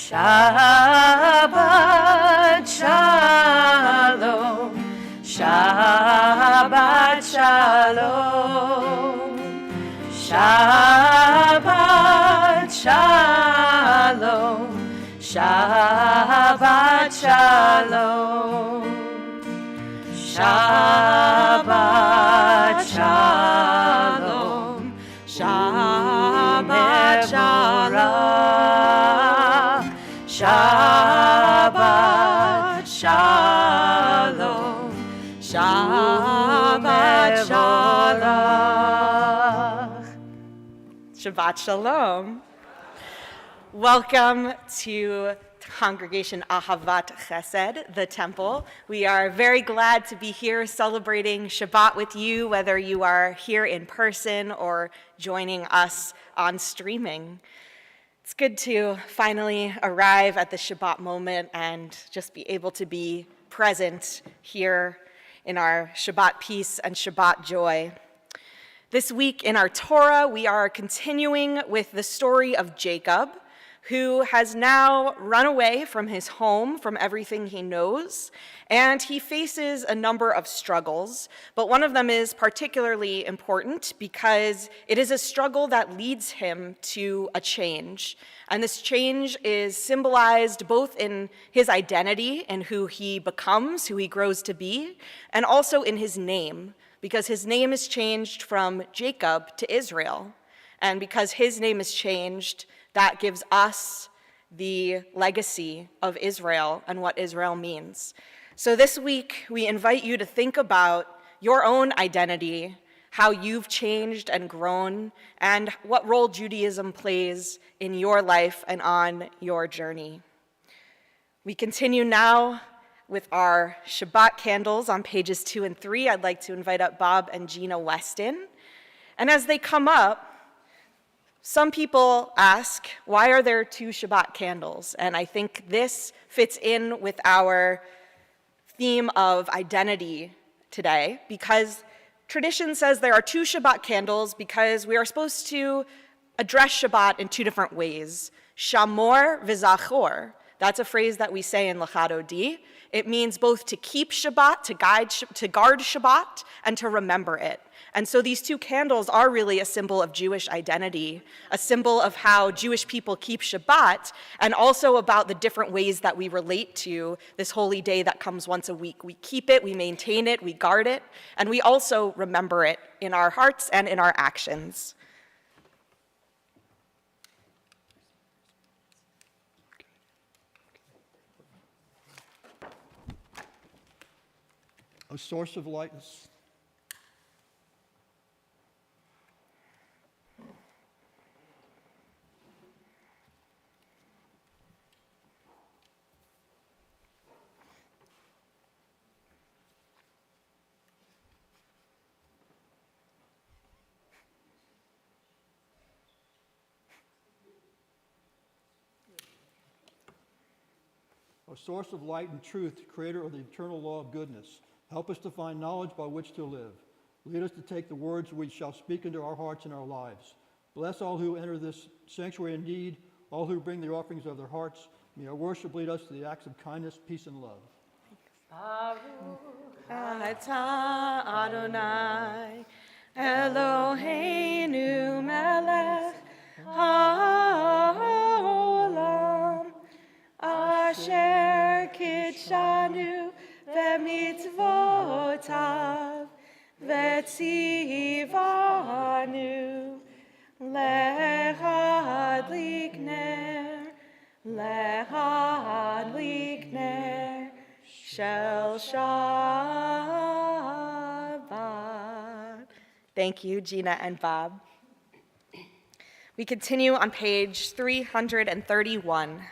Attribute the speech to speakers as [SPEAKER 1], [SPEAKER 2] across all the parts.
[SPEAKER 1] Shabbat Shalom, Shabbat Shalom, Shabbat Shalom, Shabbat Shalom, Shabbat Shalom, Shabbat Shalom, Shabbat Shalom, Shabbat Shalom. Shabbat Shalom. Welcome to Congregation Ahavat Chesed, the temple. We are very glad to be here celebrating Shabbat with you, whether you are here in person or joining us on streaming. It's good to finally arrive at the Shabbat moment and just be able to be present here in our Shabbat peace and Shabbat joy. This week in our Torah, we are continuing with the story of Jacob, who has now run away from his home, from everything he knows, and he faces a number of struggles, but one of them is particularly important because it is a struggle that leads him to a change. And this change is symbolized both in his identity and who he becomes, who he grows to be, and also in his name, because his name is changed from Jacob to Israel. And because his name is changed, that gives us the legacy of Israel and what Israel means. So this week, we invite you to think about your own identity, how you've changed and grown, and what role Judaism plays in your life and on your journey. We continue now with our Shabbat candles on pages 2 and 3. I'd like to invite up Bob and Gina Weston. And as they come up, some people ask, why are there 2 Shabbat candles? And I think this fits in with our theme of identity today, because tradition says there are 2 Shabbat candles because we are supposed to address Shabbat in 2 different ways. Shamor v'zachor. That's a phrase that we say in Lachad Odi. It means both to keep Shabbat, to guard Shabbat, and to remember it. And so these 2 candles are really a symbol of Jewish identity, a symbol of how Jewish people keep Shabbat, and also about the different ways that we relate to this holy day that comes once a week. We keep it, we maintain it, we guard it, and we also remember it in our hearts and in our actions.
[SPEAKER 2] A source of light. A source of light and truth, creator of the eternal law of goodness. Help us to find knowledge by which to live. Lead us to take the words we shall speak into our hearts and our lives. Bless all who enter this sanctuary indeed, all who bring the offerings of their hearts. May our worship lead us to the acts of kindness, peace, and love.
[SPEAKER 1] Baruch atah Adonai, Eloheinu melech haolam, asher kitshanu v'mitzvotav v'tzivanu lehadlik ner shel Shabbat. Thank you, Gina and Bob. We continue on page 331.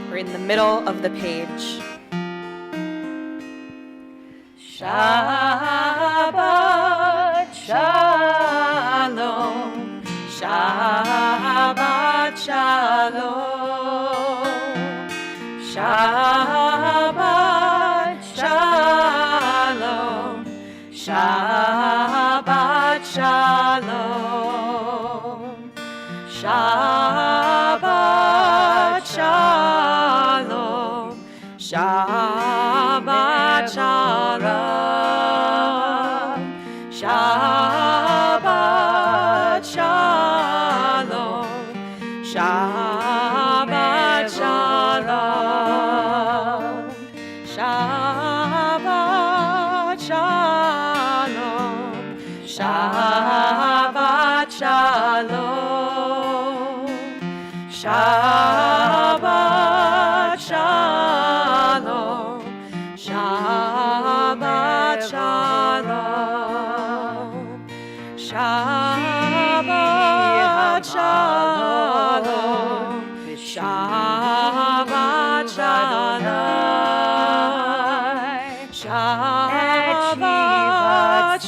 [SPEAKER 1] We're in the middle of the page. Shabbat Shalom, Shabbat Shalom, Shabbat Shalom, Shabbat Shalom. Shabbat Shalom. Shabbat Shalom. Shabbat Shalom. Shabbat Shalom. Shabbat Shalom. Shabbat Shalom. Shabbat Shalom. Shabbat Shalom. Shabbat Shalom. Shabbat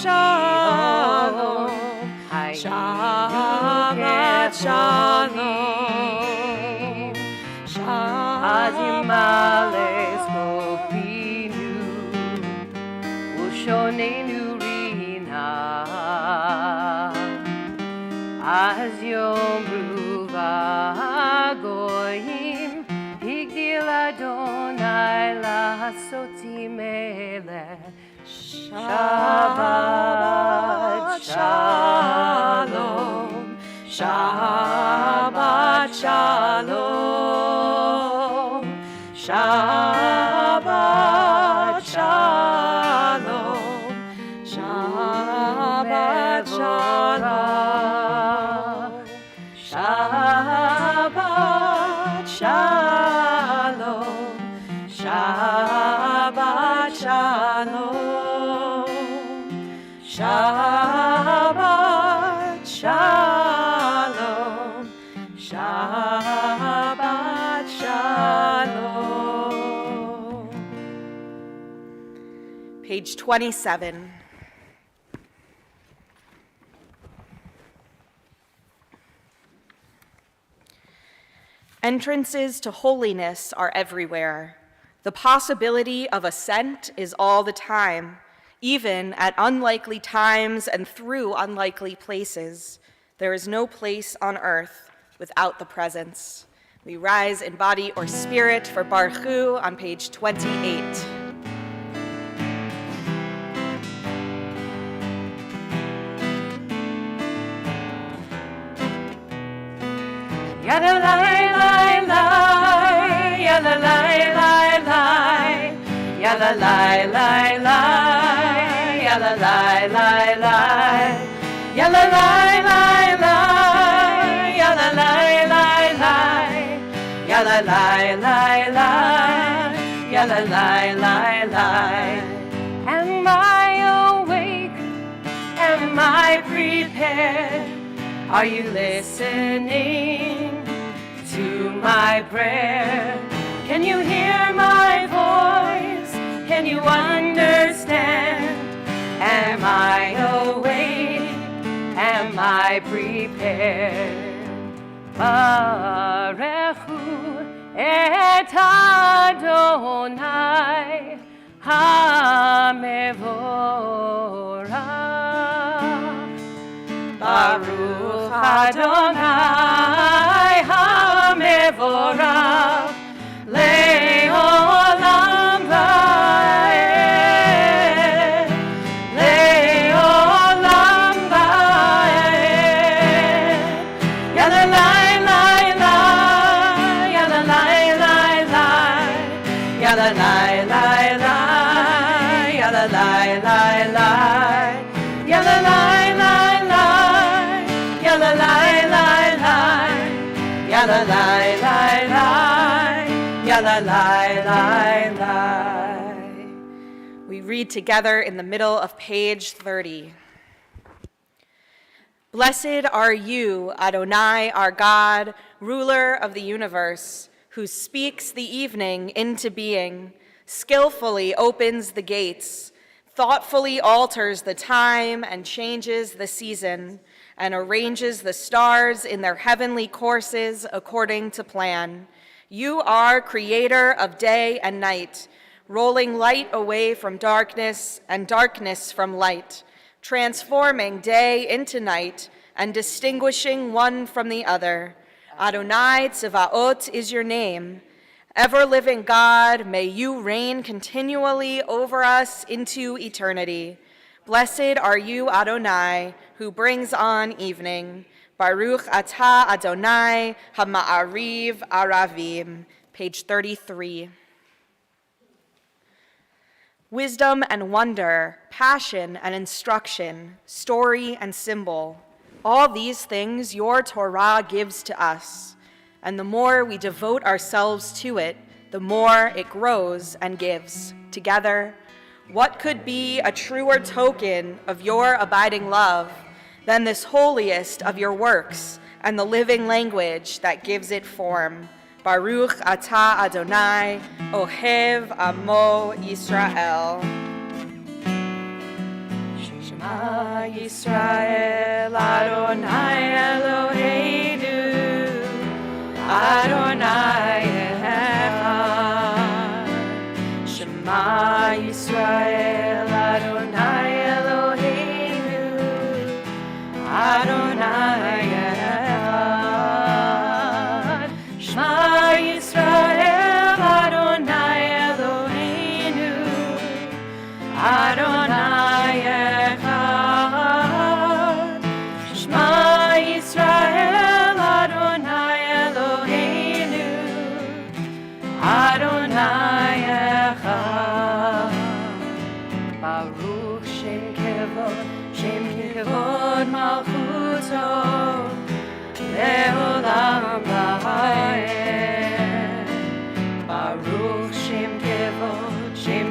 [SPEAKER 1] Shalom. Shabbat Shalom.
[SPEAKER 3] Azimales kopinu ushonenu rina az yomru vagoyim higdil Adonai lasoti melech
[SPEAKER 1] Shabbat Shalom. Shabbat Shalom. Shabbat Shalom. Shabbat Shalom. Shabbat Shalom. Shabbat Shalom. Shabbat Shalom. Shabbat Shalom. Page 27. Entrances to holiness are everywhere. The possibility of ascent is all the time, even at unlikely times and through unlikely places. There is no place on earth without the presence. We rise in body or spirit for Baruch Hu on page 28.
[SPEAKER 3] Yada lai lai lai, yada lai lai lai, yada lai lai lai, yada lai lai lai, yada lai lai lai, yada lai lai lai, yada lai lai lai, yada lai lai lai. Am I awake? Am I prepared? Are you listening to my prayer? Can you hear my voice? Can you understand? Am I awake? Am I prepared? Barechu et Adonai HaMevorach. Baruch Adonai HaMevorach Le'olam Va'ed, Le'olam Va'ed. Yada lai lai lai, yada lai lai lai, yada lai lai lai, yada lai lai lai, yada lai lai lai, yada lai lai lai, yada lai lai lai, yada lai lai lai.
[SPEAKER 1] We read together in the middle of page 30. Blessed are you, Adonai, our God, ruler of the universe, who speaks the evening into being, skillfully opens the gates, thoughtfully alters the time and changes the season, and arranges the stars in their heavenly courses according to plan. You are creator of day and night, rolling light away from darkness and darkness from light, transforming day into night and distinguishing one from the other. Adonai Tzevaot is your name. Ever-living God, may you reign continually over us into eternity. Blessed are you, Adonai, who brings on evening. Baruch atah Adonai, hama'ariv aravim. Page 33. Wisdom and wonder, passion and instruction, story and symbol, all these things your Torah gives to us, and the more we devote ourselves to it, the more it grows and gives. Together, what could be a truer token of your abiding love than this holiest of your works and the living language that gives it form? Baruch atah Adonai, Ohev Amo Yisrael. Shema Yisrael, Adonai Eloheinu, Adonai Echad. Shema Yisrael, Adonai Eloheinu, Adonai Echad. Shema Yisrael, Adonai Eloheinu, Adonai Echad. Shema Yisrael, Adonai Eloheinu, Adonai Echad. Baruch Shem Kevod Malchuto, Leolam V'Haed. Baruch Shem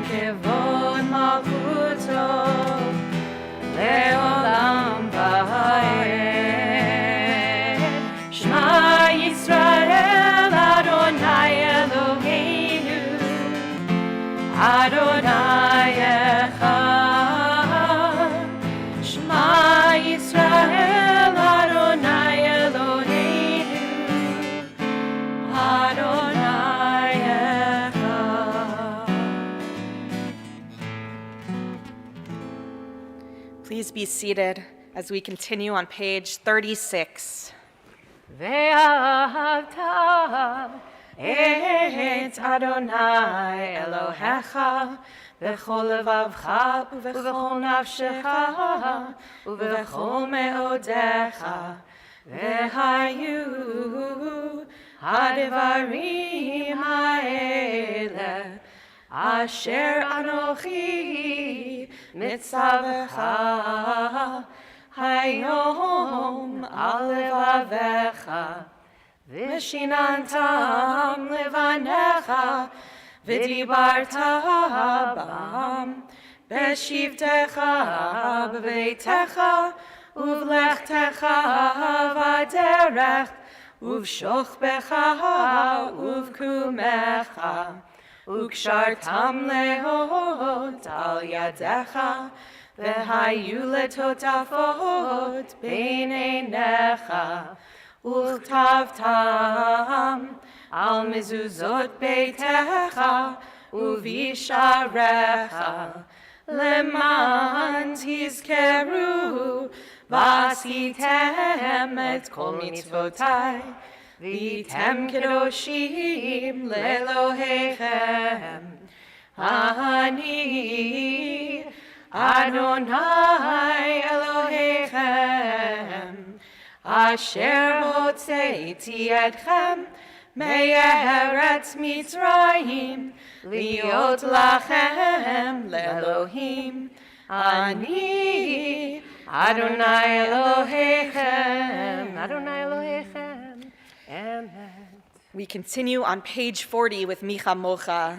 [SPEAKER 1] Kevod Malchuto, Leolam V'Haed. Shema Yisrael, Adonai Eloheinu, Adonai Echad. Shema Yisrael, Adonai Eloheinu, Adonai Echad. Please be seated as we continue on page 36. Ve'ahavta et Adonai Elohecha v'chol levavcha uv'chol nafshecha uv'chol me'odecha v'hayu ha'devarim ha'ele asher anochi mitzavecha hayom al levavecha v'shinantam levanecha v'dibarta bam b'shivtecha b'veitecha uv'lechtecha v'derech uv'shochbecha uv'kumecha וקשרתם להות על ידיך, והיו לטוטפות בין עיניך, וכתבתם על מזוזות ביתך ובשעריך, למען תזכרו ועשיתם את כל מצוותיי, והייתם קדושים לאלוהיכם. אני אדוני אלוהיכם, אשר הוצאתי אתכם מארץ מצרים, להיות לכם לאלוהים. אני אדוני אלוהיכם, אדוני אלוהיכם. Amen. We continue on page 40 with Micha Mocha,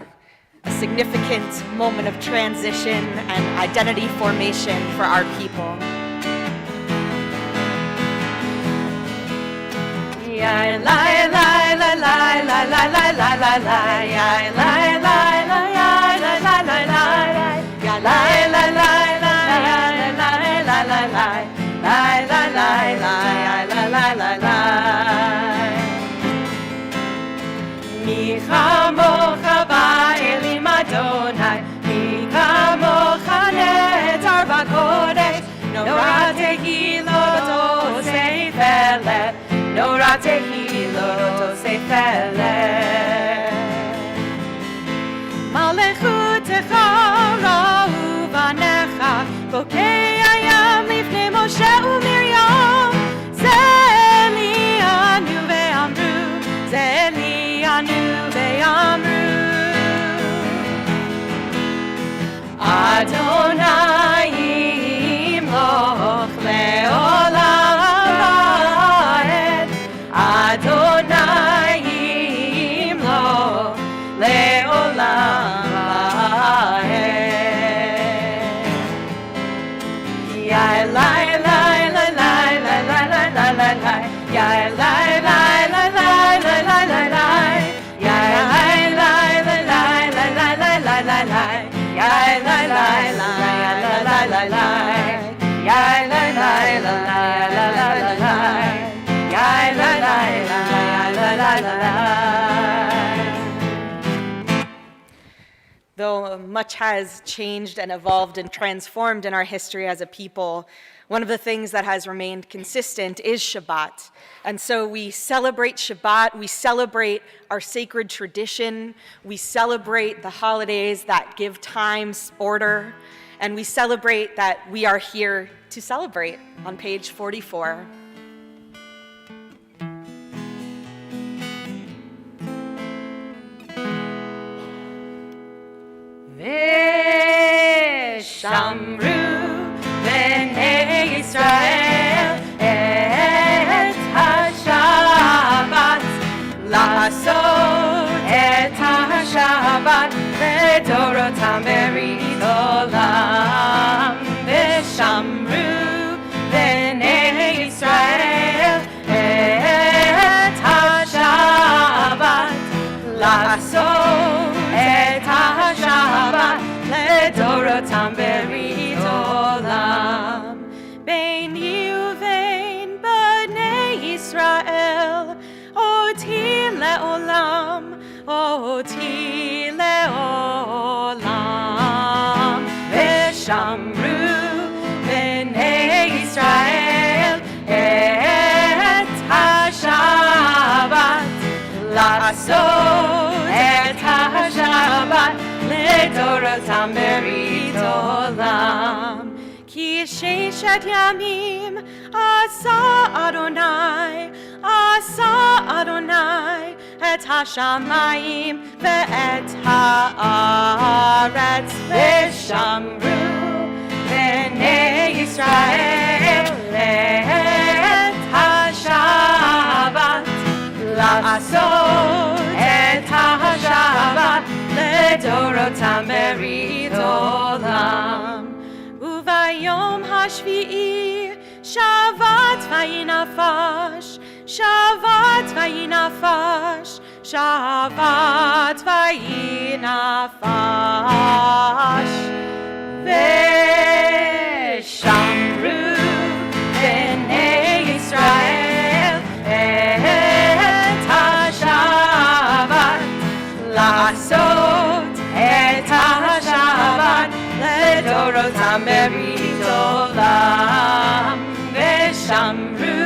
[SPEAKER 1] a significant moment of transition and identity formation for our people. מי כמוך באלים אדוני, מי כמוך נעתר בקודש, נורא תהילות עושי פלא, נורא תהילות עושי פלא.
[SPEAKER 3] חוקי הים לפני משה ומרים, זה לי ענו ואמרו, זה לי ענו ואמרו. אדוני ימלוך לעולם ועד, אדוני ימלוך לעולם ועד. יאי לי לי לי לי לי לי לי לי לי, יאי לי לי לי לי לי לי לי לי, יאי לי לי לי לי לי לי לי לי לי, yai la la la la la la la, yai la la la la la la la, yai la la la la la la la.
[SPEAKER 1] Though much has changed and evolved and transformed in our history as a people, one of the things that has remained consistent is Shabbat. And so we celebrate Shabbat, we celebrate our sacred tradition, we celebrate the holidays that give time order, and we celebrate that we are here to celebrate on page 44.
[SPEAKER 3] V'shamru b'nei Yisrael et ha-Shabbat, לעשות את השבת לדורותם ברית עולם. ושמרו בני ישראל את השבת, לעשות את השבת לדורותם ברית עולם. ביני ובין בני ישראל אותי לעולם, אותי לעולם. ושמרו בני ישראל את השבת, לעשות את השבת לדורותם ברית עולם. כי ששת ימים עשה אדוני, עשה אדוני את השמיים ואת הארץ. ושמרו בני ישראל את השבת, לעשות את השבת לדורותם ברית עולם. וביום השביעי שבת ויהי נפש, שבת ויהי נפש, שבת ויהי נפש. ושמרו בני ישראל את השבת, לעשות את השבת לדורותם ברית עולם. ושמרו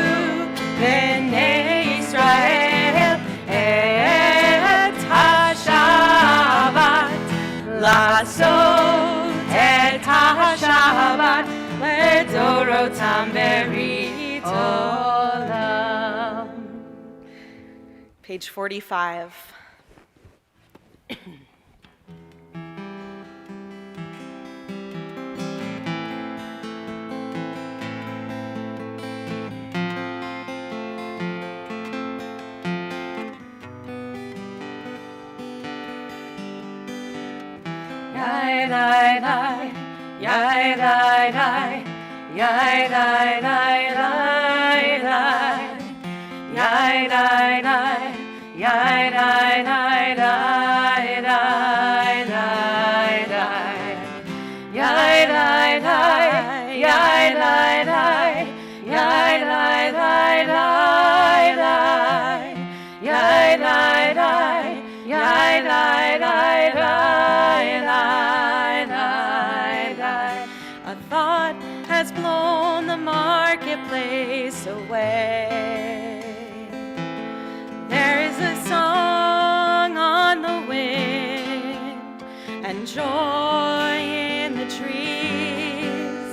[SPEAKER 3] בני ישראל את השבת, לעשות את השבת לדורותם ברית עולם.
[SPEAKER 1] Page 45.
[SPEAKER 3] Yai lai lai, yai lai lai, yai lai lai lai lai, yai lai lai, yai lai lai lai lai lai lai, yai lai lai, yai lai lai, yai lai lai lai lai, yai lai lai, yai lai lai lai lai. A thought has blown the marketplace away. There is a song on the wind and joy in the trees.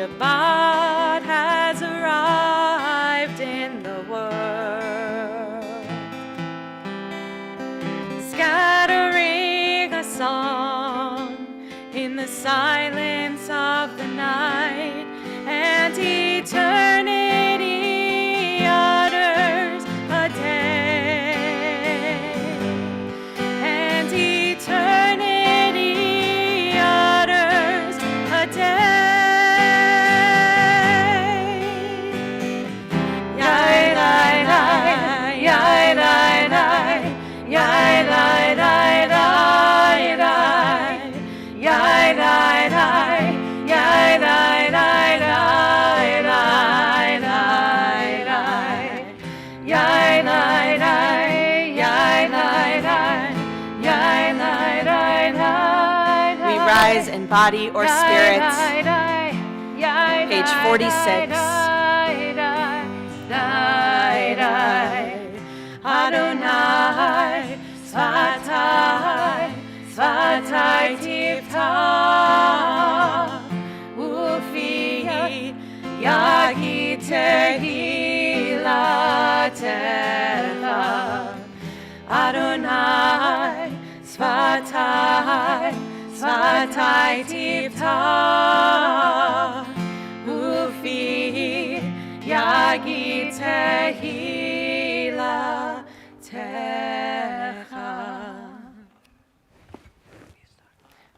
[SPEAKER 3] Shabbat has arrived in the world, scattering a song in the silence of the night, and eternity utters a day, and eternity utters a day. Yai, lai, lai, yai, lai, lai, yai, lai, lai, lai, lai, yai, lai, lai, yai, lai, lai, lai, lai, lai, lai, yai, lai, lai, yai, lai, lai, yai, lai, lai, lai.
[SPEAKER 1] We rise in body or spirit. Page 46.
[SPEAKER 3] Adonai, Svatai, Svatai Tiftach, Ufi Yagi Tehilatecha. Adonai, Svatai, Svatai Tiftach, Ufi Yagi Tehilatecha.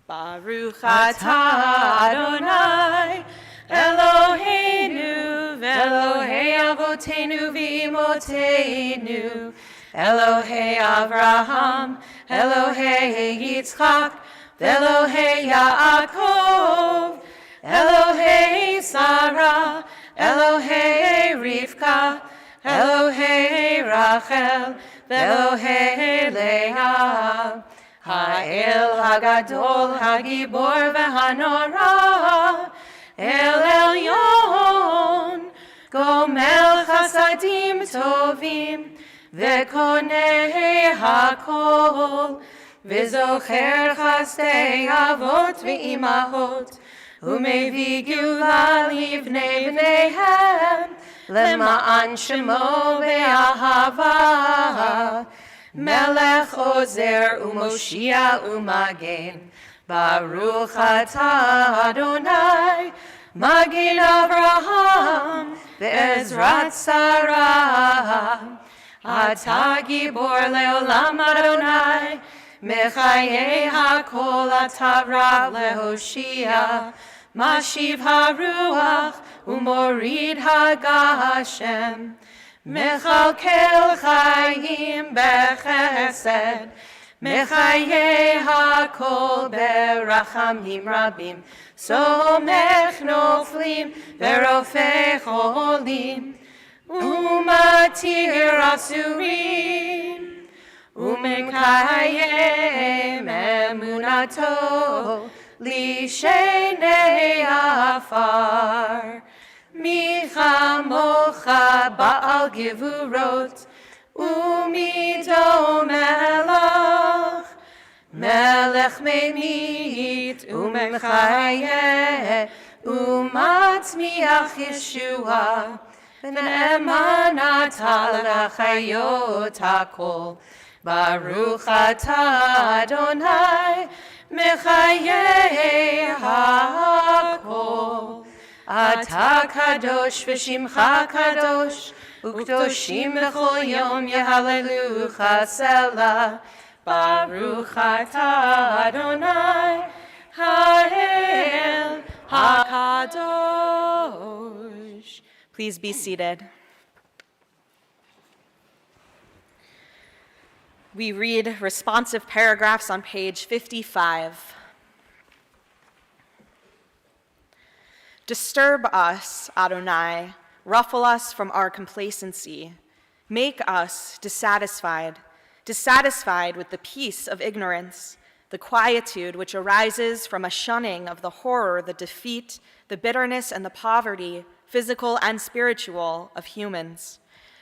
[SPEAKER 1] Baruch
[SPEAKER 3] atah Adonai, Eloheinu, Elohei Avotenu v'Imotenu, Elohei Avraham, Elohei Yitzchak, Elohei Yaakov, Elohei Sarah, Elohei Rivka, Elohei Rachel, Elohei Leah, Ha'el Hagadol, Hagibor v'Hanora, El Elyon, Gomel Chasadim Tovim, V'Konei HaKol, V'Zocher Chasdei Avot v'Imahot, U'Mevi Gula Livnei Bneihem, Lema'an Shemo Be'ahava, Melech Ozer U'Moshia U'Magen, Baruch atah Adonai, Magen Avraham, Ve'ezrat Sarah, Atah Gibor Le'olam Adonai, Mechayei HaKol Atah Rav Lehoshia, Mashiv HaRuach U'Morid HaGashem, Mechalkel Chayim Bechesed, Mechayei HaKol Berachamim Rabim, Somech Noflim Verofei Cholim, Umatir Asurim, Umekayem Emunato, Lishenei Afar, Micha Mocha Baal Gevurot, Umido Melech, Melech Memit, Umechayeh, Umatzmiach Yeshua, V'ne'emanat L'chayot HaKol, Baruch atah Adonai, Mechayei HaKol. Atah Kadosh v'Shimcha Kadosh, U'Kdoshim b'chol yom Yehallelucha Selah. Baruch atah Adonai, Ha'el HaKadosh.
[SPEAKER 1] Please be seated. We read responsive paragraphs on page 55. Disturb us, Adonai, ruffle us from our complacency. Make us dissatisfied with the peace of ignorance, the quietude which arises from a shunning of the horror, the defeat, the bitterness, and the poverty, physical and spiritual, of humans.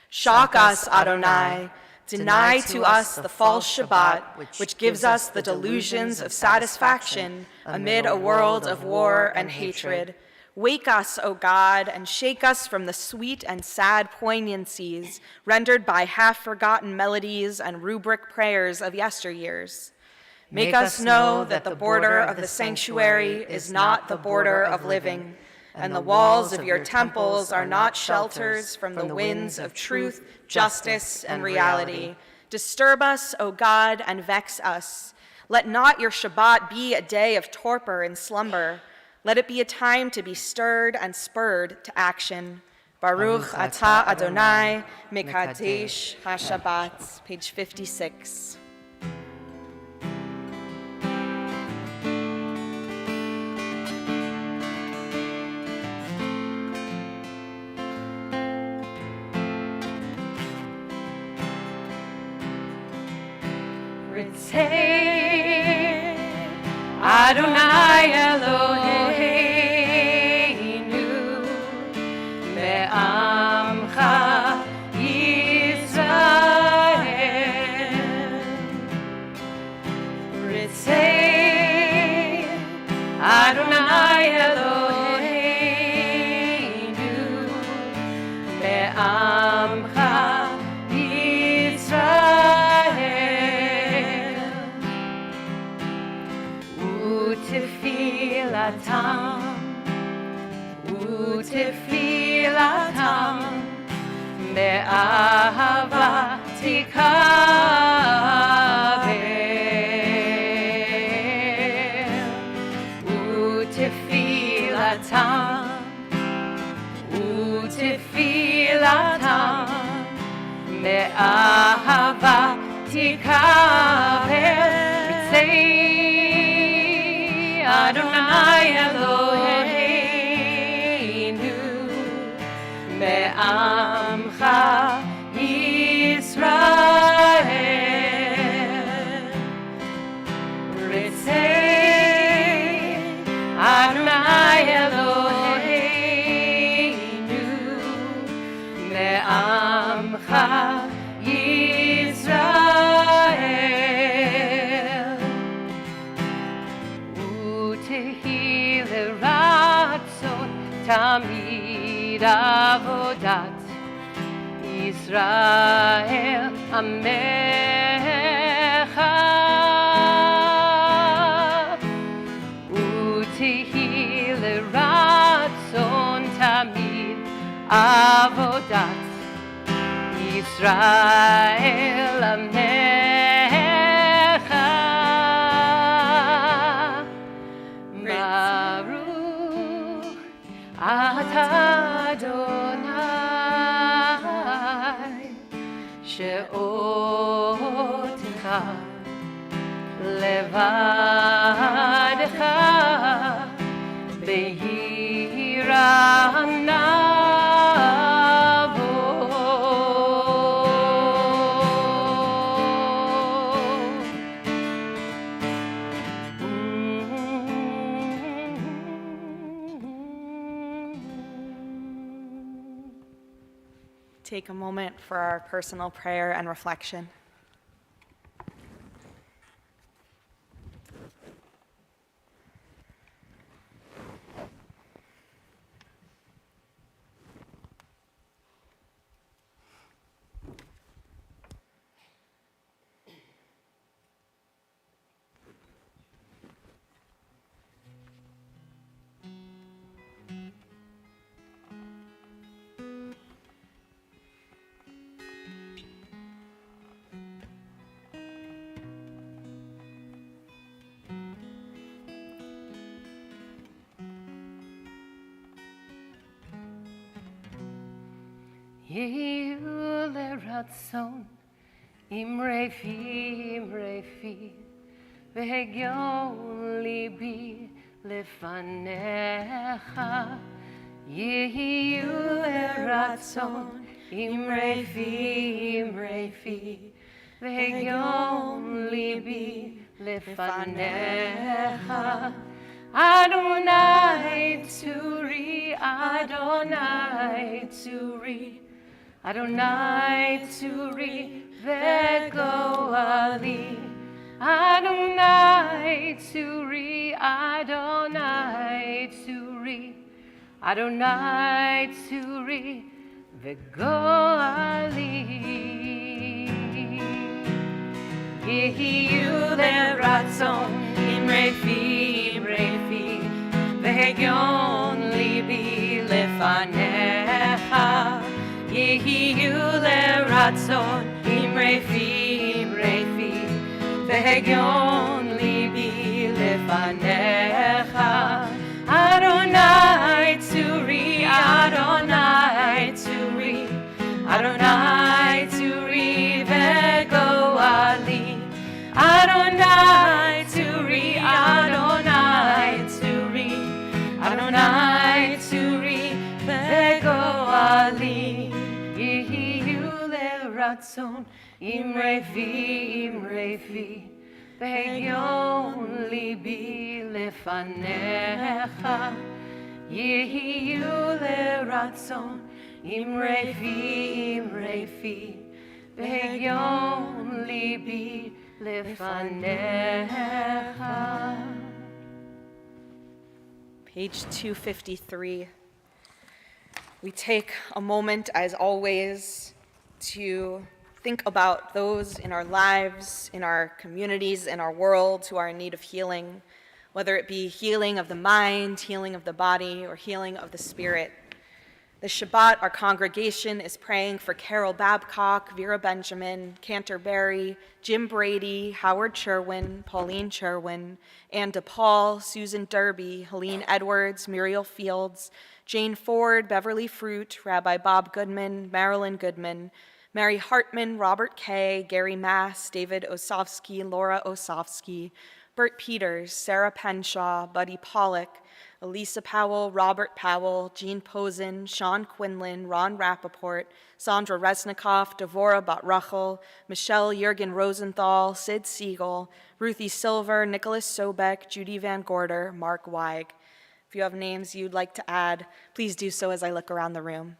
[SPEAKER 1] Shock us, Adonai. Deny to us the false Shabbat, which gives us the delusions of satisfaction amid a world of war and hatred. Wake us, O God, and shake us from the sweet and sad poignancies rendered by half-forgotten melodies and rubric prayers of yesteryears. Make us know that the border of the sanctuary is not the border of living, and the walls of your temples are not shelters from the winds of truth, justice, and reality. Disturb us, O God, and vex us. Let not your Shabbat be a day of torpor and slumber. Let it be a time to be stirred and spurred to action. Baruch atah Adonai, Mekadesh HaShabbat, page 56.
[SPEAKER 3] Adonai Eloheinu me'amcha Yisrael Ritzei Adonai Eloheinu me'amcha Utfilatam me'ahava tikavel Utfilatam me'ahava tikavel Adonai Eloheinu me'amcha Yisrael Ritzei Adonai Eloheinu me'amcha Yisrael Tamid avodat Yisrael amecha Utehi leratzon tamid avodat Yisrael amecha Adonai she'otecha levadecha be'yira navo
[SPEAKER 1] Take a moment for our personal prayer and reflection.
[SPEAKER 3] Yehu leratzon imrefi vehegion libi lefanecha Yehu leratzon imrefi vehegion libi lefanecha Adonai Tzuri, Adonai Tzuri, Adonai Tzuri v'goali, Adonai Tzuri, Adonai Tzuri, Adonai Tzuri V'Goali. Yehiyu leratzon imrefi v'hegyon libi lefanecha. Yehiyu leratzon imrefi v'hegyon libi lefanecha. Adonai Tzuri, Adonai Tzuri, Adonai Tzuri v'Goali. Adonai Tzuri, Adonai Tzuri, Adonai Tzuri v'Goali. Yehiyu leratzon imrefi v'hegyon libi lefanecha. Yehiyu leratzon imrefi v'hegyon libi lefanecha.
[SPEAKER 1] Page 253. We take a moment, as always, to think about those in our lives, in our communities, in our world who are in need of healing, whether it be healing of the mind, healing of the body, or healing of the spirit. This Shabbat, our congregation is praying for Carol Babcock, Vera Benjamin, Cantor Berry, Jim Brady, Howard Sherwin, Pauline Sherwin, Ann DePaul, Susan Derby, Helene Edwards, Muriel Fields, Jane Ford, Beverly Fruit, Rabbi Bob Goodman, Marilyn Goodman, Mary Hartman, Robert Kay, Gary Mass, David Osofsky, Laura Osofsky, Bert Peters, Sarah Penshaw, Buddy Pollock, Elisa Powell, Robert Powell, Jean Posen, Sean Quinlan, Ron Rappaport, Sandra Resnikoff, Devora Batrachel, Michelle Jurgen Rosenthal, Sid Siegel, Ruthie Silver, Nicholas Sobek, Judy Van Gorder, Mark Weig. If you have names you'd like to add, please do so as I look around the room.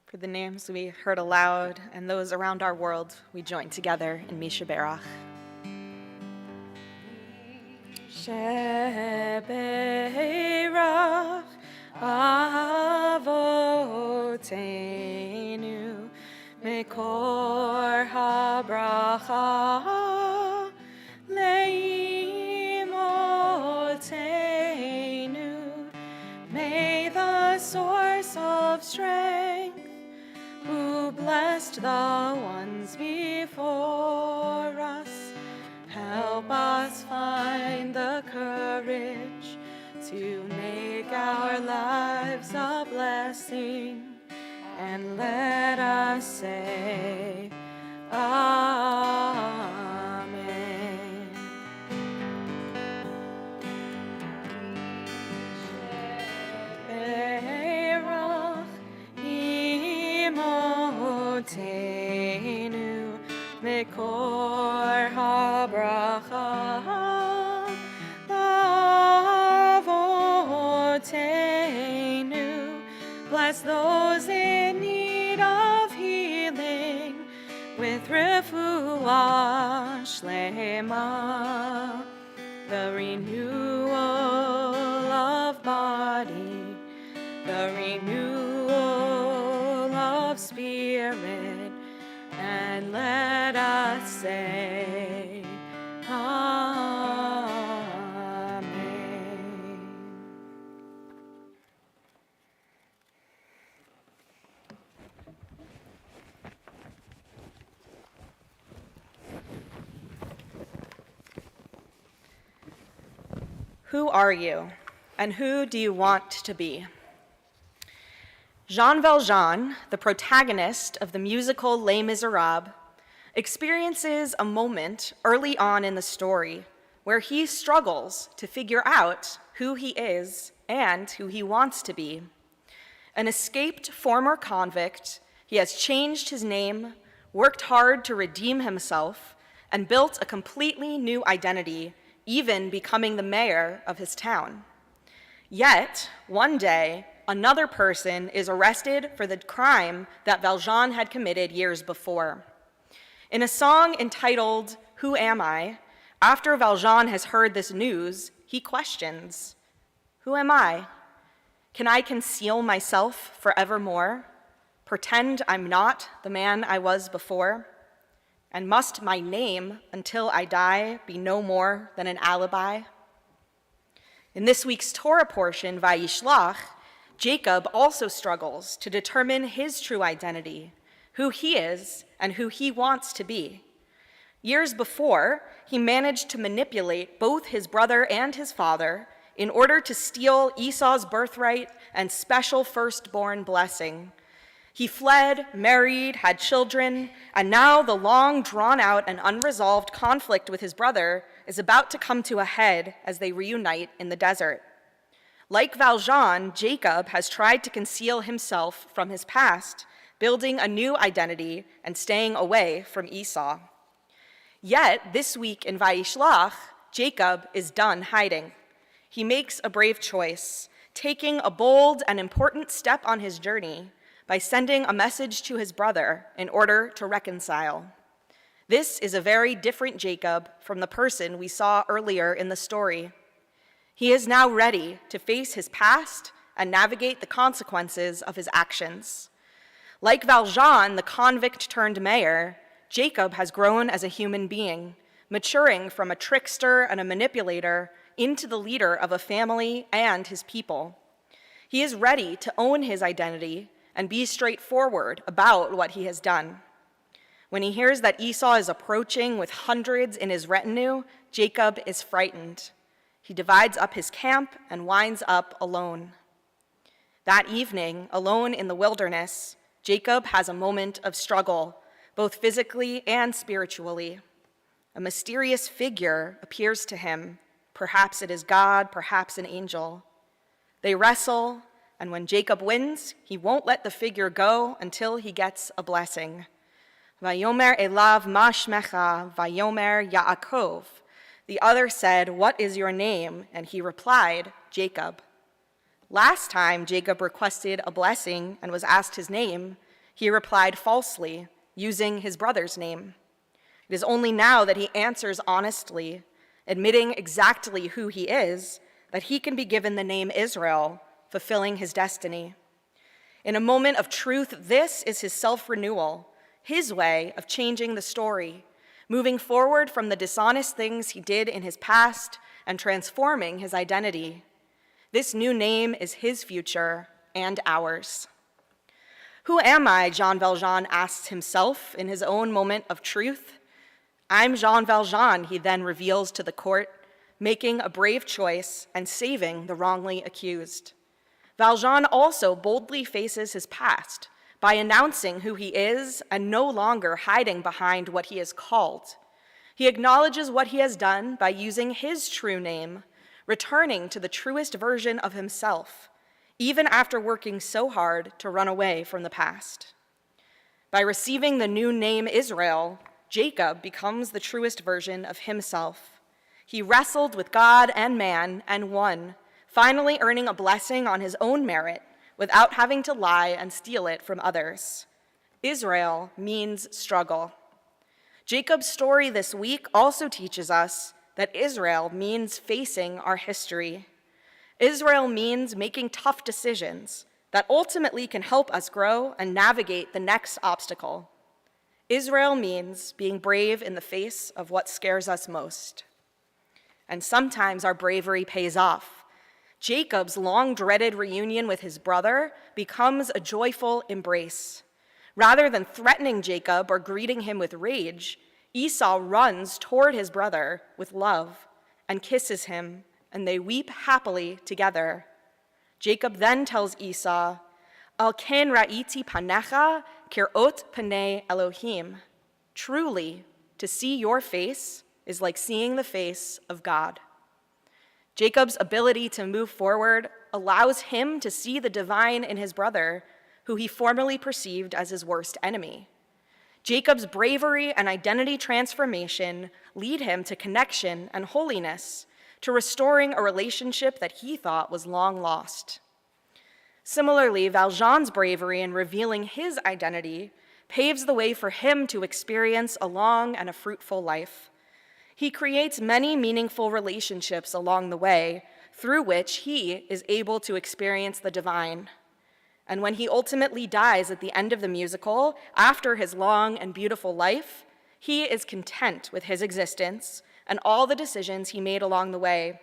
[SPEAKER 1] For the names we heard aloud and those around our world, we join together in Mi Sheberach. Sheberach Avoteinu Mekor HaBracha Leimotenu. May the source of strength, who blessed the ones before us, help us find the courage to make our lives a blessing, and let us say, Amen. Sheberach Imotenu Mekor HaBracha renewal of body, the renewal of spirit, and let us say, Amen. Who are you, and who do you want to be? Jean Valjean, the protagonist of the musical Les Miserables, experiences a moment early on in the story where he struggles to figure out who he is and who he wants to be. An escaped former convict, he has changed his name, worked hard to redeem himself, and built a completely new identity, even becoming the mayor of his town. Yet, one day, another person is arrested for the crime that Valjean had committed years before. In a song entitled, Who Am I?, after Valjean has heard this news, he questions, who am I? Can I conceal myself forevermore? Pretend I'm not the man I was before? And must my name, until I die, be no more than an alibi? In this week's Torah portion, Vayishlach, Jacob also struggles to determine his true identity, who he is and who he wants to be. Years before, he managed to manipulate both his brother and his father in order to steal Esau's birthright and special firstborn blessing. He fled, married, had children, and now the long drawn-out and unresolved conflict with his brother is about to come to a head as they reunite in the desert. Like Valjean, Jacob has tried to conceal himself from his past, building a new identity and staying away from Esau. Yet, this week in Vayishlach, Jacob is done hiding. He makes a brave choice, taking a bold and important step on his journey by sending a message to his brother in order to reconcile. This is a very different Jacob from the person we saw earlier in the story. He is now ready to face his past and navigate the consequences of his actions. Like Valjean, the convict turned mayor, Jacob has grown as a human being, maturing from a trickster and a manipulator into the leader of a family and his people. He is ready to own his identity and be straightforward about what he has done. When he hears that Esau is approaching with hundreds in his retinue, Jacob is frightened. He divides up his camp and winds up alone. That evening, alone in the wilderness, Jacob has a moment of struggle, both physically and spiritually. A mysterious figure appears to him. Perhaps it is God, perhaps an angel. They wrestle, and when Jacob wins, he won't let the figure go until he gets a blessing. Vayomer elav ma shmecha, vayomer Yaakov. The other said, "What is your name?" And he replied, Jacob. Last time Jacob requested a blessing and was asked his name, he replied falsely, using his brother's name. It is only now that he answers honestly, admitting exactly who he is, that he can be given the name Israel, fulfilling his destiny. In a moment of truth, this is his self-renewal, his way of changing the story, moving forward from the dishonest things he did in his past and transforming his identity. This new name is his future and ours. Who am I, Jean Valjean asks himself in his own moment of truth. I'm Jean Valjean, he then reveals to the court, making a brave choice and saving the wrongly accused. Valjean also boldly faces his past by announcing who he is and no longer hiding behind what he is called. He acknowledges what he has done by using his true name, returning to the truest version of himself, even after working so hard to run away from the past. By receiving the new name Israel, Jacob becomes the truest version of himself. He wrestled with God and man and won, finally earning a blessing on his own merit without having to lie and steal it from others. Israel means struggle. Jacob's story this week also teaches us that Israel means facing our history. Israel means making tough decisions that ultimately can help us grow and navigate the next obstacle. Israel means being brave in the face of what scares us most. And sometimes our bravery pays off. Jacob's long-dreaded reunion with his brother becomes a joyful embrace. Rather than threatening Jacob or greeting him with rage, Esau runs toward his brother with love and kisses him, and they weep happily together. Jacob then tells Esau, Al ken ra'iti panecha kirot panei Elohim. Truly, to see your face is like seeing the face of God. Jacob's ability to move forward allows him to see the divine in his brother, who he formerly perceived as his worst enemy. Jacob's bravery and identity transformation lead him to connection and holiness, to restoring a relationship that he thought was long lost. Similarly, Valjean's bravery in revealing his identity paves the way for him to experience a long and a fruitful life. He creates many meaningful relationships along the way, through which he is able to experience the divine. And when he ultimately dies at the end of the musical, after his long and beautiful life, he is content with his existence and all the decisions he made along the way,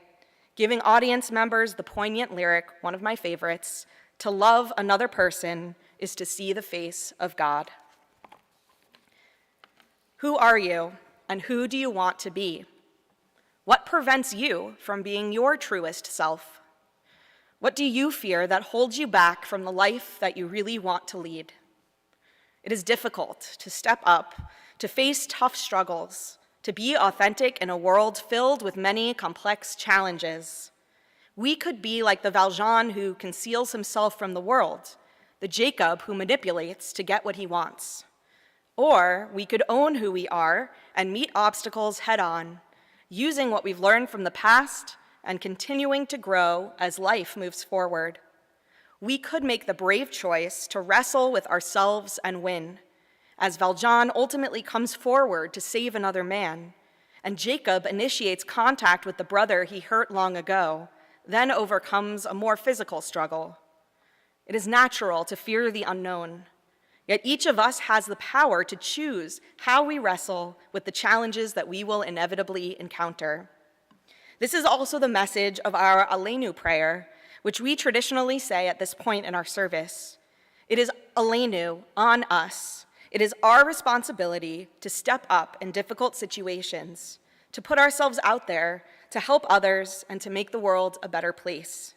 [SPEAKER 1] giving audience members the poignant lyric, one of my favorites, to love another person is to see the face of God. Who are you, and who do you want to be? What prevents you from being your truest self? What do you fear that holds you back from the life that you really want to lead? It is difficult to step up, to face tough struggles, to be authentic in a world filled with many complex challenges. We could be like the Valjean who conceals himself from the world, the Jacob who manipulates to get what he wants. Or we could own who we are and meet obstacles head on, using what we've learned from the past and continuing to grow as life moves forward. We could make the brave choice to wrestle with ourselves and win, as Valjean ultimately comes forward to save another man, and Jacob initiates contact with the brother he hurt long ago, then overcomes a more physical struggle. It is natural to fear the unknown, yet each of us has the power to choose how we wrestle with the challenges that we will inevitably encounter. This is also the message of our Aleinu prayer, which we traditionally say at this point in our service. It is Aleinu, on us. It is our responsibility to step up in difficult situations, to put ourselves out there, to help others, and to make the world a better place.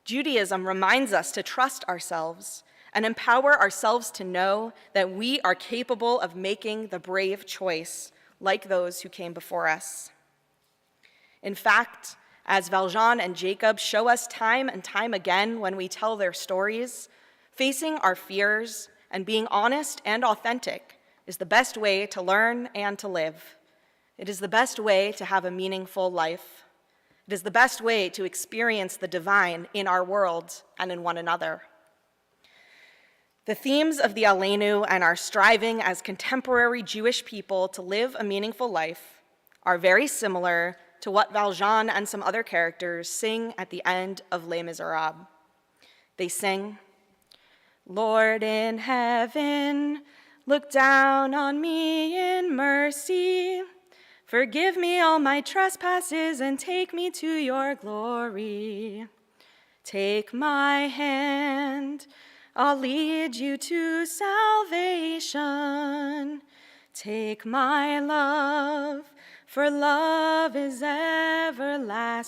[SPEAKER 1] Judaism reminds us to trust ourselves and empower ourselves to know that we are capable of making the brave choice, like those who came before us. In fact, as Valjean and Jacob show us time and time again when we tell their stories, facing our fears and being honest and authentic is the best way to learn and to live. It is the best way to have a meaningful life. It is the best way to experience the divine in our world and in one another. The themes of the Aleinu and our striving as contemporary Jewish people to live a meaningful life are very similar to what Valjean and some other characters sing at the end of Les Miserables. They sing, Lord in heaven, look down on me in mercy. Forgive me all my trespasses and take me to your glory. Take my hand, I'll lead you to salvation. Take my love, for love is everlasting.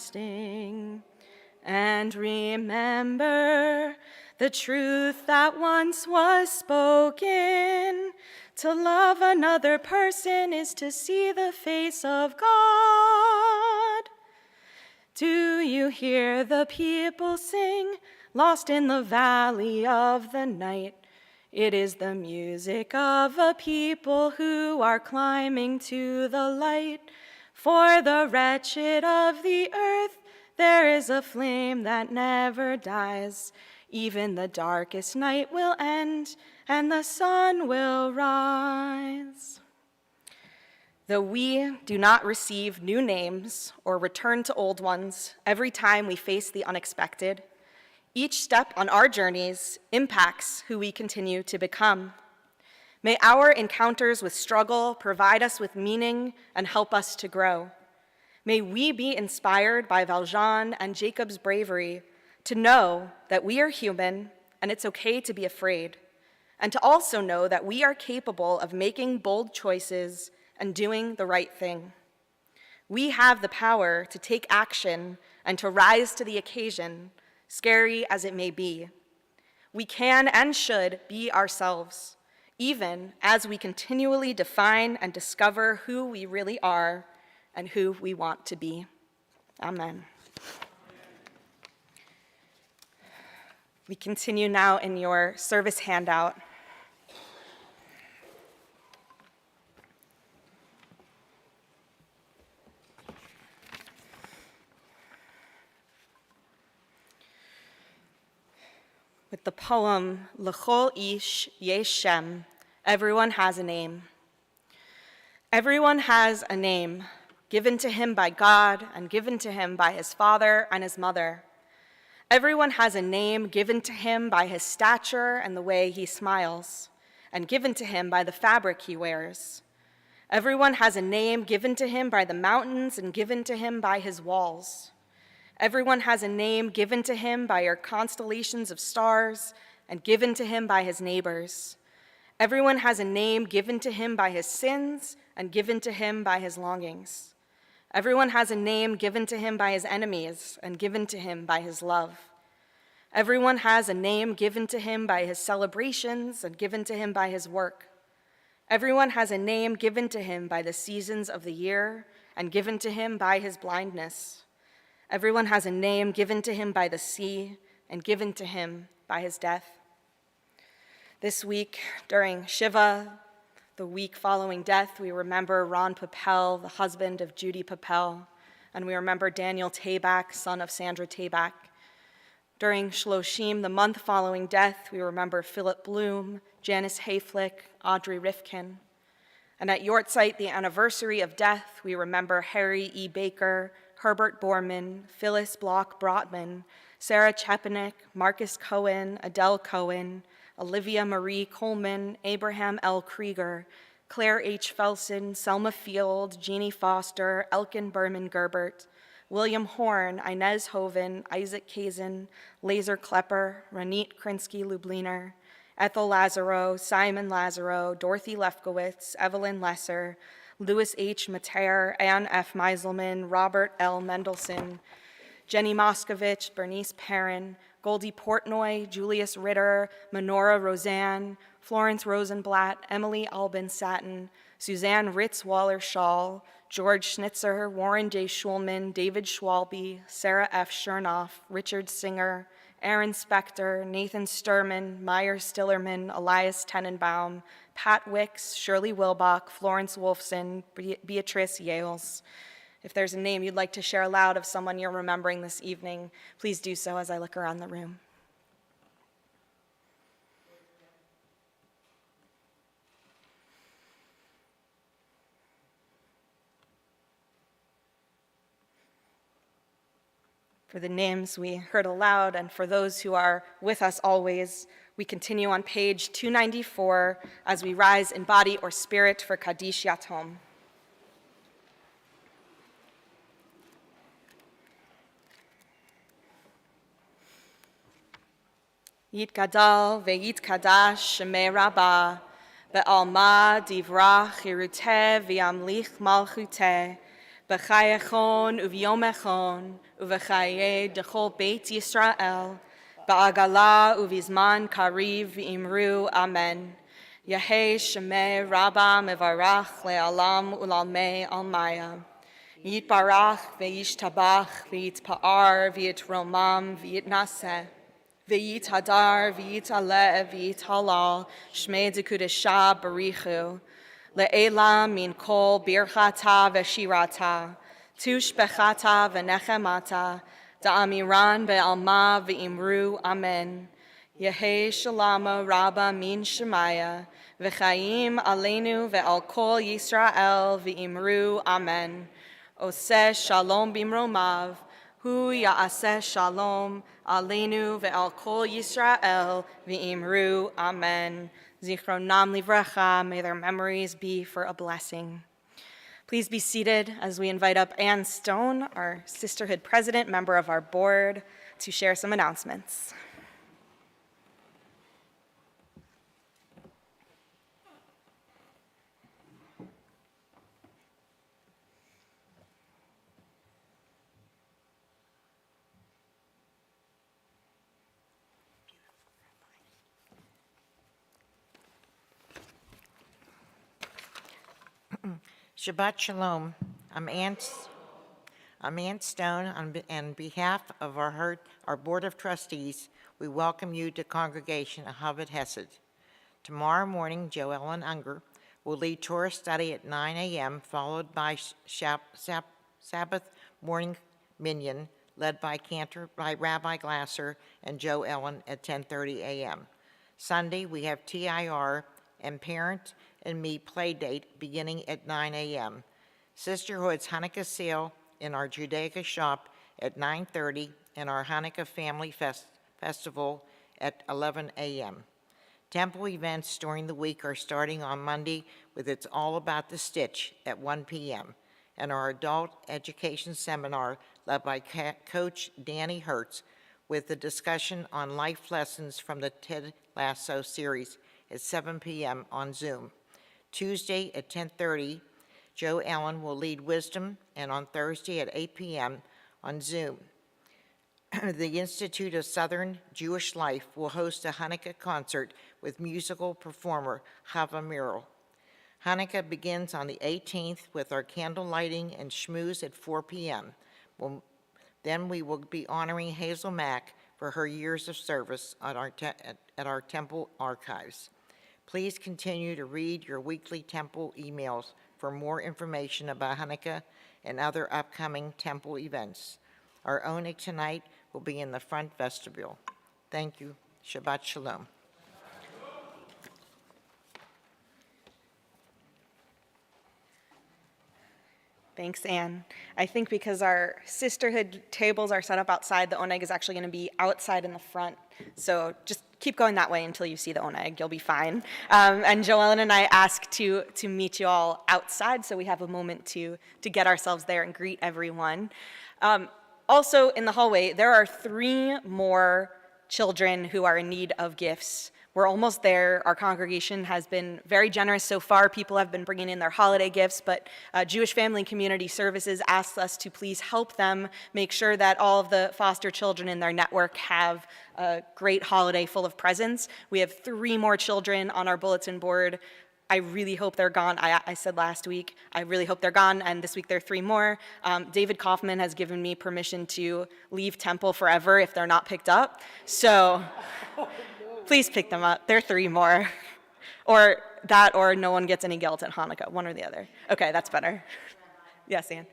[SPEAKER 1] And remember the truth that once was spoken. To love another person is to see the face of God. Do you hear the people sing, lost in the valley of the night? It is the music of a people who are climbing to the light. For the wretched of the earth, there is a flame that never dies. Even the darkest night will end, and the sun will rise. Though we do not receive new names or return to old ones every time we face the unexpected, each step on our journeys impacts who we continue to become. May our encounters with struggle provide us with meaning and help us to grow. May we be inspired by Valjean and Jacob's bravery to know that we are human and it's okay to be afraid, and to also know that we are capable of making bold choices and doing the right thing. We have the power to take action and to rise to the occasion, scary as it may be. We can and should be ourselves, even as we continually define and discover who we really are and who we want to be. Amen. We continue now in your service handout. With the poem, L'chol ish yesh shem, everyone has a name. Everyone has a name, given to him by God and given to him by his father and his mother. Everyone has a name given to him by his stature and the way he smiles, and given to him by the fabric he wears. Everyone has a name given to him by the mountains and given to him by his walls. Everyone has a name given to him by your constellations of stars and given to him by his neighbors. Everyone has a name given to him by his sins and given to him by his longings. Everyone has a name given to him by his enemies and given to him by his love. Everyone has a name given to him by his celebrations and given to him by his work. Everyone has a name given to him by the seasons of the year and given to him by his blindness. Everyone has a name given to him by the sea and given to him by his death. This week, during Shiva, the week following death, we remember Ron Papel, the husband of Judy Papel, and we remember Daniel Tabak, son of Sandra Tabak. During Shloshim, the month following death, we remember Philip Bloom, Janice Hayflick, Audrey Rifkin. And at Yortzeit, the anniversary of death, we remember Harry E. Baker, Herbert Borman, Phyllis Block Brotman, Sarah Chepanek, Marcus Cohen, Adele Cohen, Olivia Marie Coleman, Abraham L. Krieger, Claire H. Felsen, Selma Field, Jeannie Foster, Elkin Berman Gerbert, William Horn, Inez Hoven, Isaac Kazin, Laser Klepper, Ranit Krinsky Lubliner, Ethel Lazaro, Simon Lazaro, Dorothy Lefkowitz, Evelyn Lesser, Louis H. Mater, Ann F. Meiselman, Robert L. Mendelson, Jenny Moskovich, Bernice Perrin, Goldie Portnoy, Julius Ritter, Menorah Roseanne, Florence Rosenblatt, Emily Albin Satin, Suzanne Ritz Waller-Shaw, George Schnitzer, Warren J. Schulman, David Schwalbe, Sarah F. Chernoff, Richard Singer, Aaron Spector, Nathan Sturman, Meyer Stillerman, Elias Tenenbaum, Pat Wicks, Shirley Wilbach, Florence Wolfson, Beatrice Yales. If there's a name you'd like to share aloud of someone you're remembering this evening, please do so as I look around the room. For the names we heard aloud and for those who are with us always, we continue on page 294 as we rise in body or spirit for Kaddish Yatom. Yitgadal ve'yitkadash shemei Rabbah, be'alma divrach chiruteh v'yamlich malchuteh, b'chayechon u'v'yomechon u'v'chayeh dechol beit Yisrael, ba'agala u'vizman kariv v'imru amen. Yahei shemei Rabbah mevarach le'alam u'lalmei almaya. Yitbarach ve'yishtabach ve'yitpa'ar ve'yitromam ve'yitnaseh. V'yit hadar, v'yit aleh, v'yit halal, shmei dekudesha barichu, le'ela min kol birchata v'shirata, tush bechata v'nechemata, da'amiran be'alma v'imru amen. Yehi Shalama Rabba Min Shemaya, V'chaim Aleinu Ve'al Kol Yisrael V'imru Amen. Oseh Shalom Bimromav, Hu Ya'aseh Shalom Aleinu Ve'al Kol Yisrael V'imru Amen. Zichronam Livracha, may their memories be for a blessing. Please be seated as we invite up Ann Stone, our sisterhood president, member of our board, to share some announcements.
[SPEAKER 4] Shabbat Shalom. I'm Ann Stone. On behalf of our Board of Trustees, we welcome you to Congregation Ahavat Hesed. Tomorrow morning, Joe Ellen Unger will lead Torah study at 9 a.m., followed by Sabbath morning minyan, led by Rabbi Glasser and Joe Ellen at 10:30 a.m. Sunday, we have TIR and Parent and Me play date beginning at 9 a.m. Sisterhood's Hanukkah sale in our Judaica shop at 9:30 and our Hanukkah Family Festival at 11 a.m. Temple events during the week are starting on Monday with It's All About the Stitch at 1 p.m. and our adult education seminar led by Coach Danny Hertz with the discussion on life lessons from the Ted Lasso series at 7 p.m. on Zoom. Tuesday at 10:30, Joe Ellen will lead Wisdom, and on Thursday at 8 p.m. on Zoom. The Institute of Southern Jewish Life will host a Hanukkah concert with musical performer Chava Miro. Hanukkah begins on the 18th with our candle lighting and schmooze at 4 p.m. Then we will be honoring Hazel Mack for her years of service at our temple archives. Please continue to read your weekly temple emails for more information about Hanukkah and other upcoming temple events. Our oneg tonight will be in the front vestibule. Thank you. Shabbat Shalom.
[SPEAKER 1] Thanks, Anne. I think because our sisterhood tables are set up outside, the oneg is actually going to be outside in the front. So just keep going that way until you see the oneg. You'll be fine. And Joellen and I asked to meet you all outside, so we have a moment to get ourselves there and greet everyone. Also in the hallway, there are 3 more children who are in need of gifts. We're almost there. Our congregation has been very generous so far. People have been bringing in their holiday gifts, but Jewish Family and Community Services asked us to please help them make sure that all of the foster children in their network have a great holiday full of presents. We have 3 more children on our bulletin board. I really hope they're gone. I said last week, I really hope they're gone, and this week there are 3 more. David Kaufman has given me permission to leave Temple forever if they're not picked up. So please pick them up. There are 3 more. Or that, or no one gets any guilt at Hanukkah, one or the other. Okay, that's better. Yes, Ann?
[SPEAKER 4] The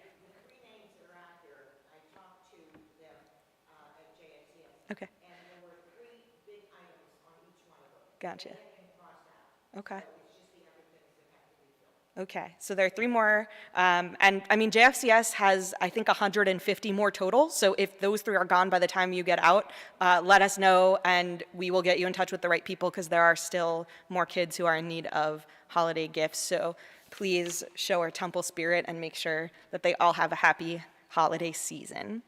[SPEAKER 4] 3 names that are out here, I talked to them at JSCS.
[SPEAKER 1] Okay,
[SPEAKER 4] And there were 3 big items on each one of them.
[SPEAKER 1] gotcha.
[SPEAKER 4] And crossed out.
[SPEAKER 1] Okay.
[SPEAKER 4] It's just the other things that have to be filled.
[SPEAKER 1] Okay, so there are 3 more, and I mean, JFCS has, I think, 150 more total, so if those 3 are gone by the time you get out, let us know, and we will get you in touch with the right people, because there are still more kids who are in need of holiday gifts, so please show our temple spirit and make sure that they all have a happy holiday season.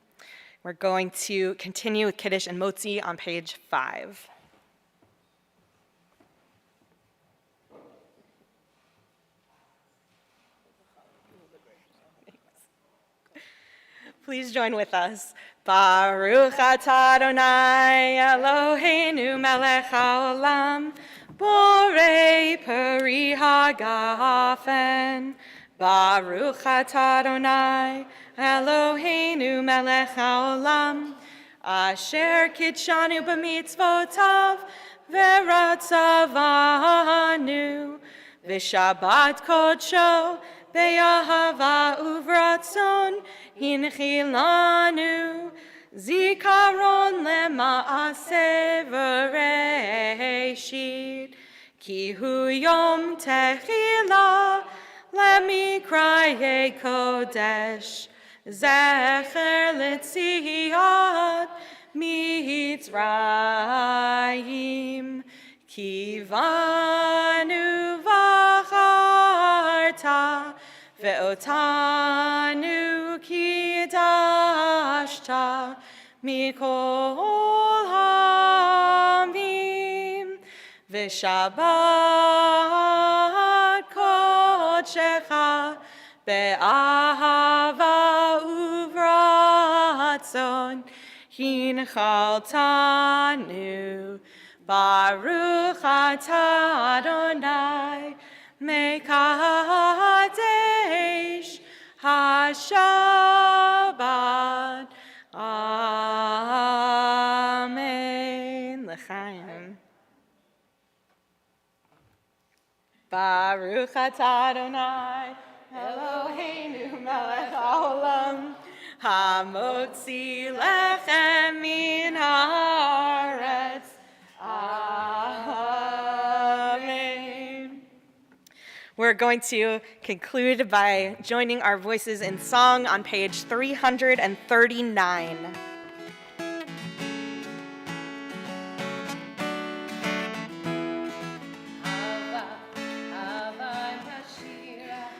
[SPEAKER 1] We're going to continue with Kiddush and Motzi on page 5. Please join with us. Baruch atah Adonai Eloheinu melech haolam, borei peri hagafen. Baruch atah Adonai Eloheinu melech haolam, asher kitshanu b'mitzvotav v'ratzavanu, v'shabbat kodsho be'ahava uvratzon hinchilanu, zikaron lema'aseh v'rei
[SPEAKER 3] Ki hu yom tehila, let me cry kodesh. Zecher l'tziat Mitzrayim. Ki vanu v'acharta, ve'otanu kidashta, mikol hamim. V'shabbat kodshecha, be'ahava uvratzon, hinchaltanu. Baruch atah Adonai, mekadesh hashabbat. Amen. L'chaim. Baruch atah Adonai, Eloheinu melech haolam, hamotzi lechem min haaretz. Amen.
[SPEAKER 1] We're going to conclude by joining our voices in song on page 339.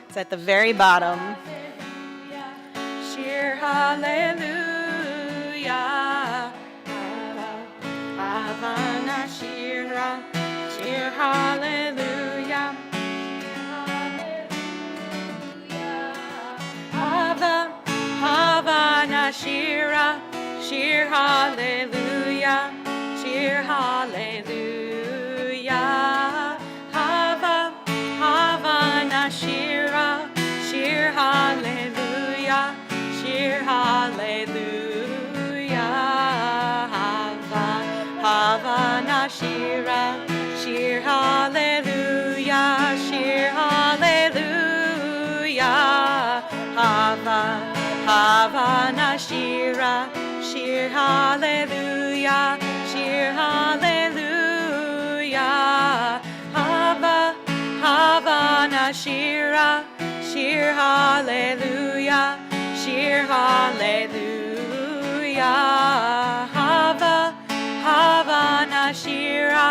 [SPEAKER 1] It's at the very bottom.
[SPEAKER 3] Shir hallelujah. Havana shira. Shir hallelujah. Havana shira. Shir hallelujah. Shir hallelujah. Havana shira. Shir hallelujah. Shir hallelujah. Havana shira. Shir hallelujah. Shir hallelujah. Havana shira. Shir hallelujah. Shir hallelujah. Havana shira. Shir hallelujah. Shir hallelujah. Havana shira.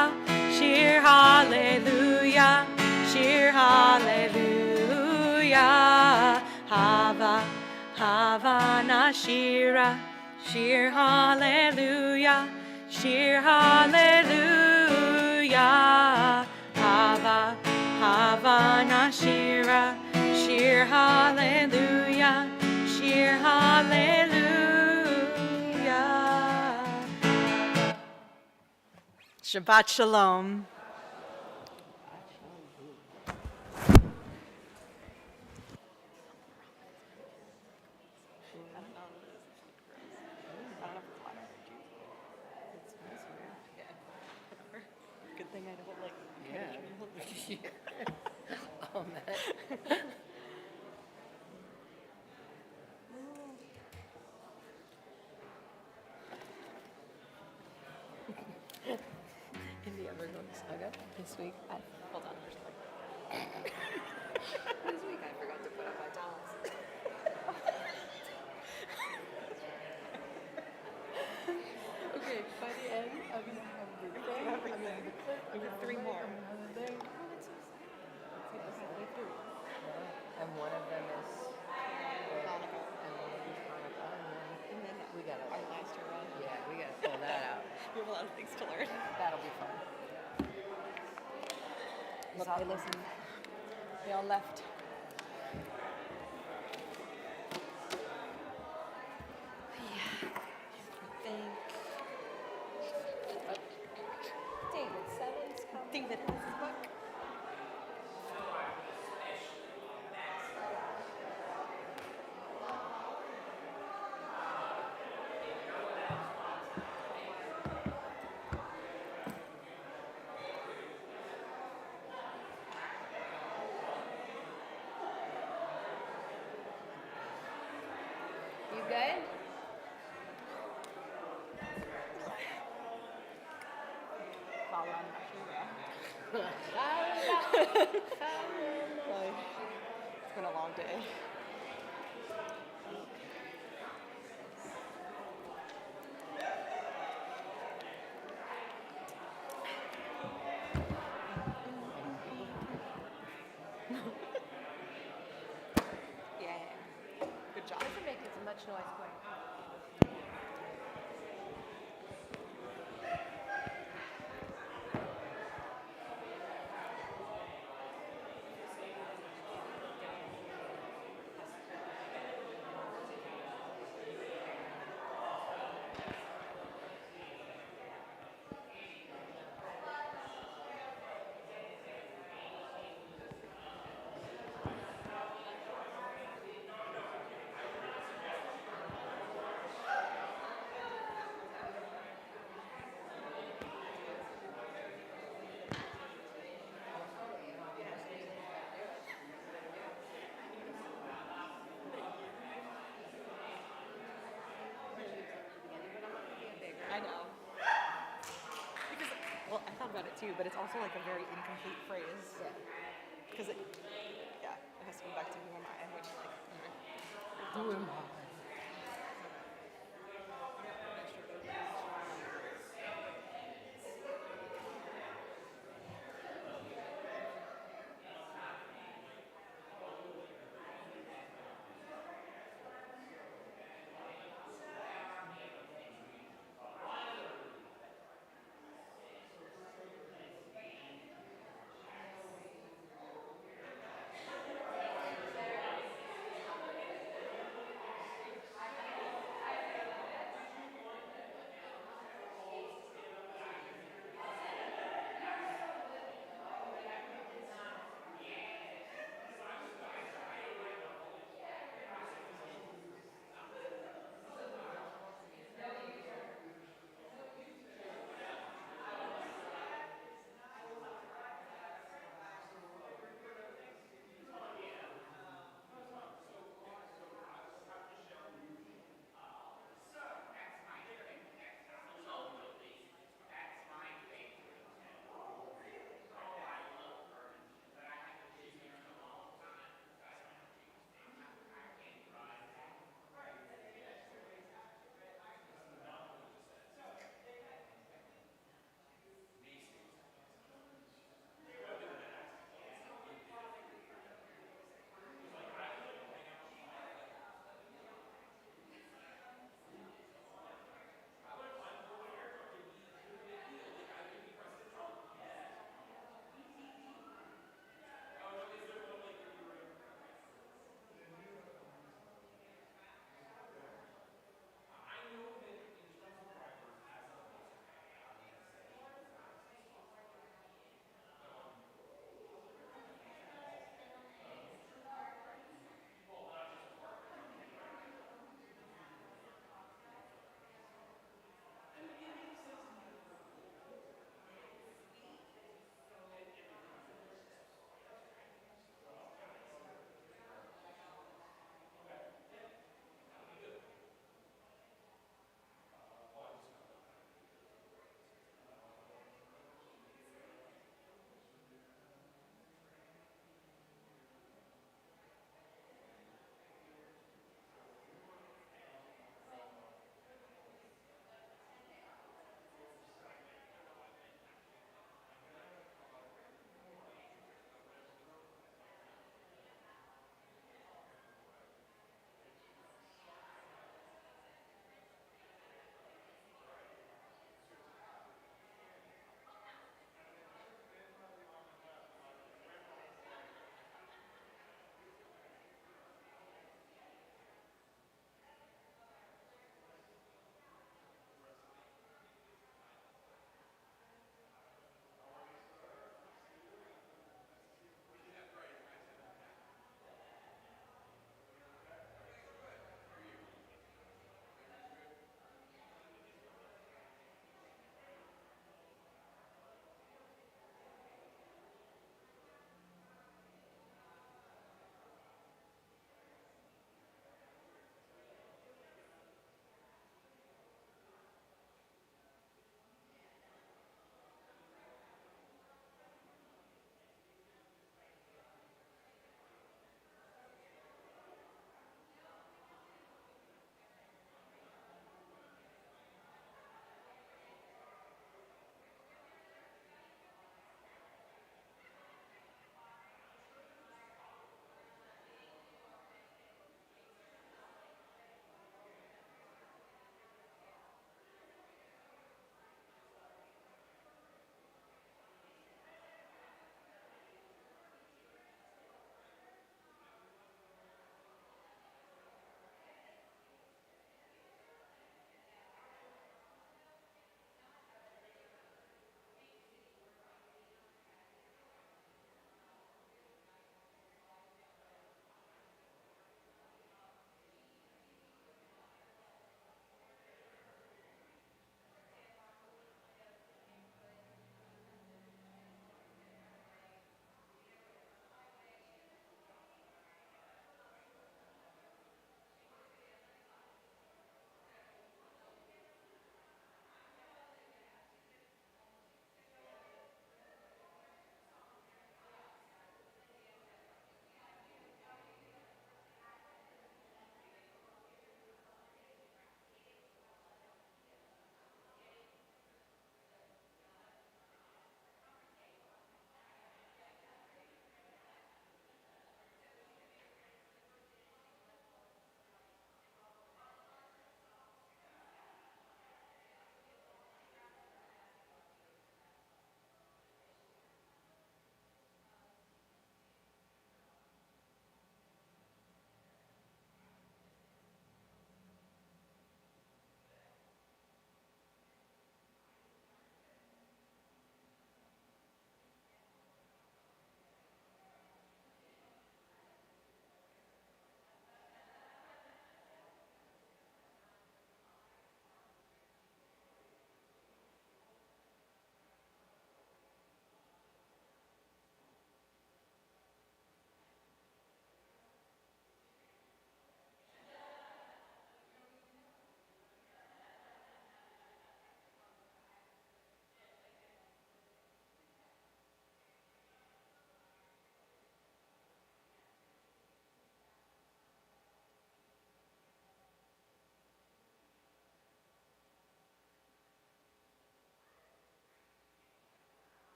[SPEAKER 3] Shir hallelujah. Shir hallelujah. Havana shira. Shir hallelujah. Shir hallelujah. Havana shira. Shir hallelujah. Shir hallelujah.
[SPEAKER 1] Shabbat shalom.
[SPEAKER 3] Good thing I don't like.
[SPEAKER 5] Oh, man.
[SPEAKER 3] India ever go to Saga this week? Hold on.
[SPEAKER 5] This week I forgot to put up my towels.
[SPEAKER 3] Okay, by the end of the thing, I'm gonna three more.
[SPEAKER 5] And one of them is Hanukkah, and one of them is Hanukkah, and then we gotta,
[SPEAKER 3] Our last run.
[SPEAKER 5] yeah, we gotta pull that out.
[SPEAKER 3] We have a lot of things to learn.
[SPEAKER 5] That'll be fun.
[SPEAKER 3] Look, they listened. They all left. David Seven's coming. David has his book.
[SPEAKER 5] You good?
[SPEAKER 3] Follow on Shira.
[SPEAKER 1] It's been a long day. Yeah. Good job.
[SPEAKER 3] Doesn't make as much noise going.
[SPEAKER 1] I know. Because, well, I thought about it too, but it's also like a very incomplete phrase. Yeah. Because it has to go back to who am I, which like,
[SPEAKER 3] Who am I?